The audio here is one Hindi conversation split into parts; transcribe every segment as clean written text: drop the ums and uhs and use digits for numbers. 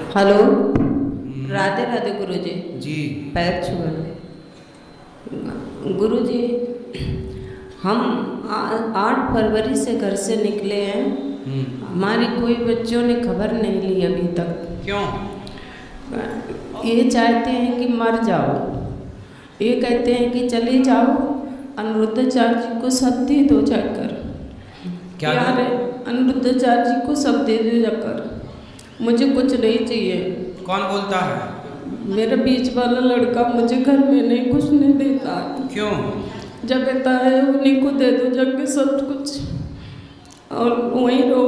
हेलो। राधे राधे गुरुजी। जी पैर छुए गुरुजी। हम 8 फरवरी से घर से निकले हैं। हमारी कोई बच्चों ने खबर नहीं ली अभी तक। क्यों? ये चाहते हैं कि मर जाओ, ये कहते हैं कि चले जाओ, अनिरुद्धाचार्य जी को सब दे दो जाकर। क्या यार अनिरुद्धाचार्य जी को सब दे दो जाकर, मुझे कुछ नहीं चाहिए। कौन बोलता है? मेरा बीच वाला लड़का मुझे घर में नहीं घुसने देता। क्यों? जब कहता है उन्हीं को दे दो जाके सब कुछ, और वहीं रहो,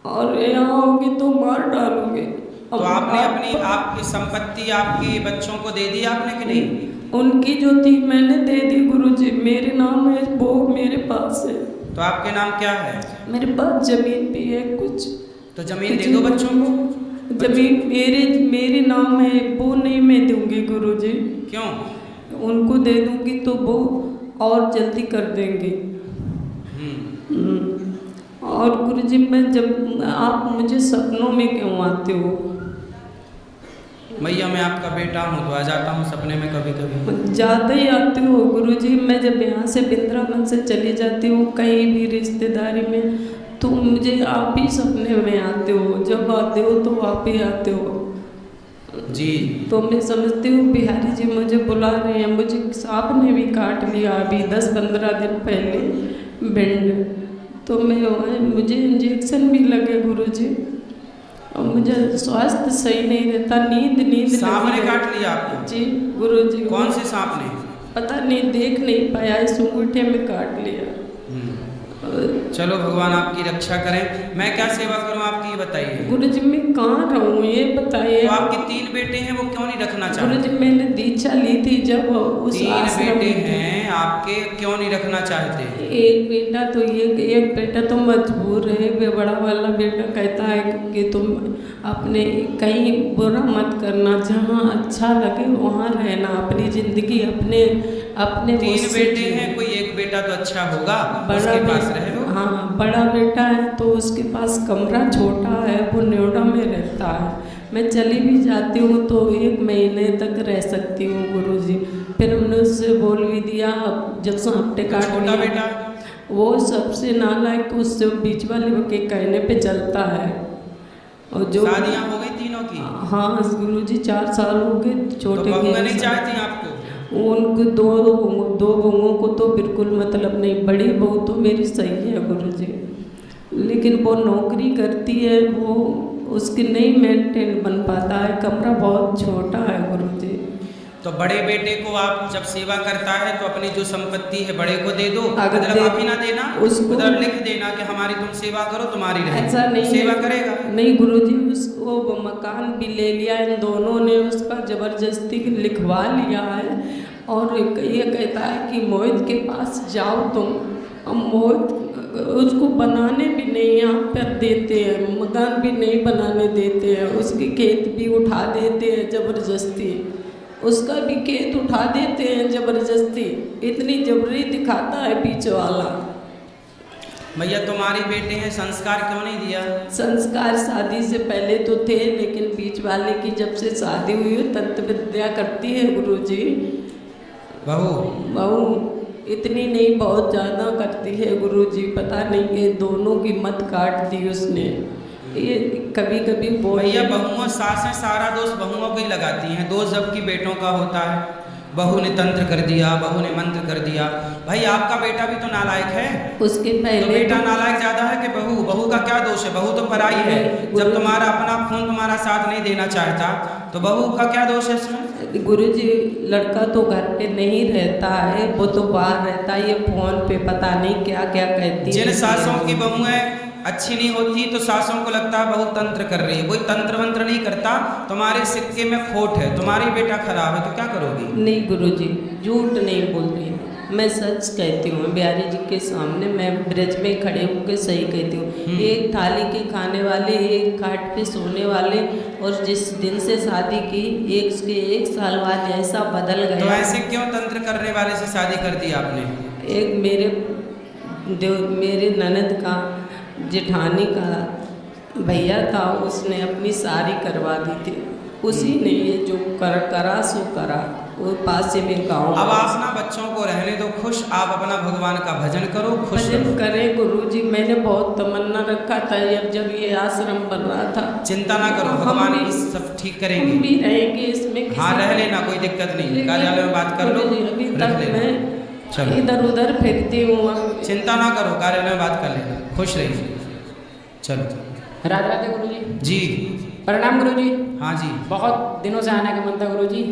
और यहाँ आओगे तो मार डालोगे। तो आपने अपनी आपकी संपत्ति आपके बच्चों को दे दी आपने कि नहीं? उनकी जो थी मैंने दे दी गुरुजी, मेरे नाम है, वो मेरे पास है। तो आपके नाम क्या है? मेरे पास जमीन भी है कुछ। तो जमीन दे दो बच्चों को। जमीन मेरे नाम है, वो नहीं मैं दूंगी गुरुजी। क्यों? उनको दे दूंगी तो वो और जल्दी कर देंगे। और गुरुजी मैं जब आप मुझे सपनों में क्यों आते हो? भैया मैं आपका बेटा हूँ तो आ जाता हूँ सपने में कभी कभी। ज़्यादा ही आते हो गुरुजी। मैं जब यहाँ से वृंदावन से चली जाती हूँ कहीं भी रिश्तेदारी में, तो मुझे आप ही सपने में आते हो। जब आते हो तो आप ही आते हो जी। तो मैं समझती हूँ बिहारी जी मुझे बुला रहे हैं। मुझे सांप ने भी काट लिया अभी 10-15 दिन पहले भिंड। तो मुझे इंजेक्शन भी लगे गुरुजी, और मुझे स्वास्थ्य सही नहीं रहता। नींद सांप ने काट लिया आपको? जी गुरुजी। कौन से सांप ने? पता नहीं, देख नहीं पाया, इस अंगूठे में काट लिया। चलो भगवान आपकी रक्षा करें। मैं क्या सेवा करूं आपकी ये बताइए। गुरुजी मैं कहाँ रहूँ ये बताइए। तो आपके 3 बेटे हैं, वो क्यों नहीं रखना चाहते? गुरुजी मैंने दीक्षा ली थी जब उस 3 बेटे हैं आपके, क्यों नहीं रखना चाहते? एक बेटा तो एक बेटा तो मजबूर है। वे बड़ा वाला बेटा कहता है कि तुम अपने कहीं बुरा मत करना, जहाँ अच्छा लगे वहाँ रहना, अपनी ज़िंदगी अपने 3 बेटे हैं, कोई एक बेटा तो अच्छा होगा, उसके पास रहे हो। हाँ बड़ा बेटा है तो उसके पास कमरा छोटा है, वो नोएडा में रहता है। मैं चली भी जाती हूँ तो 1 महीने तक रह सकती हूँ गुरुजी। फिर हमने उससे बोल भी दिया, जब सांपटे काट छोटा बेटा वो सबसे नालायक, उससे बीच वाले के कहने पे चलता है। और जो शादियाँ हो गई तीनों की? हाँ गुरुजी 4 साल हो गए। छोटे तो बहुएं नहीं चाहती आपको? उनको दो बहुओं को तो बिल्कुल मतलब नहीं। बड़ी बहू तो मेरी सही है गुरुजी, लेकिन वो नौकरी करती है, वो उसकी नहीं मेंटेन बन पाता है, कमरा बहुत छोटा है गुरुजी। तो बड़े बेटे को आप जब सेवा करता है तो अपनी जो संपत्ति है बड़े को दे दो, अगर आप ही ना देना, उधर लिख देना कि हमारी तुम सेवा करो, तुम्हारी रहे। ऐसा नहीं सेवा करेगा नहीं गुरुजी। उसको वो मकान भी ले लिया, इन दोनों ने उसका जबरदस्ती लिखवा लिया है। और ये कहता है कि मोहित के पास जाओ तुम। मोहित उसको बनाने भी नहीं यहाँ पर देते हैं, मकान भी नहीं बनाने देते हैं, उसके खेत भी उठा देते हैं जबरदस्ती, उसका भी खेत उठा देते हैं जबरदस्ती। इतनी जबरी दिखाता है बीच वाला। भैया तुम्हारे बेटे हैं, संस्कार क्यों नहीं दिया? संस्कार शादी से पहले तो थे, लेकिन बीच वाले की जब से शादी हुई है तंत्र विद्या करती है गुरुजी। बहू इतनी नहीं, बहुत ज़्यादा करती है गुरुजी। पता नहीं ये दोनों की मत काट दी उसने। ये कभी कभी भैया बहुओं सासें सारा दोष बहुओं को ही लगाती हैं, दोष जबकि बेटों का होता है। बहू ने तंत्र कर दिया, बहू ने मंत्र कर दिया। भाई आपका बेटा भी तो नालायक है। उसके पहले तो बेटा नालायक ज्यादा है कि बहू? बहू का क्या दोष है? बहू तो पराई है। जब तुम्हारा अपना खून तुम्हारा साथ नहीं देना चाहता तो बहू का क्या दोष है इसमें? गुरुजी लड़का तो घर पे नहीं रहता है, वो तो बाहर रहता है। ये फोन पे पता नहीं क्या क्या कहती है। जिन सासों की बहुएं अच्छी नहीं होती तो सासों को लगता है बहू तंत्र कर रही है। कोई तंत्र वंत्र नहीं करता, तुम्हारे सिक्के में खोट है, तुम्हारी बेटा खराब है, तो क्या करोगी? नहीं गुरुजी झूठ नहीं बोल रही, मैं सच कहती हूँ। बिहारी जी के सामने मैं ब्रिज में खड़े होकर सही कहती हूँ। एक थाली के खाने वाले, एक खाट पे सोने वाले, और जिस दिन से शादी की 1 साल बाद ऐसा बदल गया। तो ऐसे क्यों तंत्र करने वाले से शादी कर दी आपने? एक मेरे ननद का जेठानी का भैया था, उसने अपनी सारी करवा दी थी, उसी ने ये जो करा सो करा, वो पास में गाँव। अब आप ना बच्चों को रहने दो खुश, आप अपना भगवान का भजन करो, खुश भजन रहो। करें गुरुजी, मैंने बहुत तमन्ना रखा था जब ये आश्रम बन रहा था। चिंता ना करो, भगवान इस सब ठीक करेंगे। हम भी रहेंगे इसमें, हाँ रह लेना, कोई दिक्कत नहीं, कार्यालय में बात कर लो, अभी रख तक लेना। मैं चलो इधर उधर फिरती हूँ। चिंता ना करो, कार्यालय में बात कर लेना, खुश रहिए। चलो राधे राधे गुरुजी। जी प्रणाम गुरुजी। हाँ जी। बहुत दिनों से आने का मन था गुरुजी।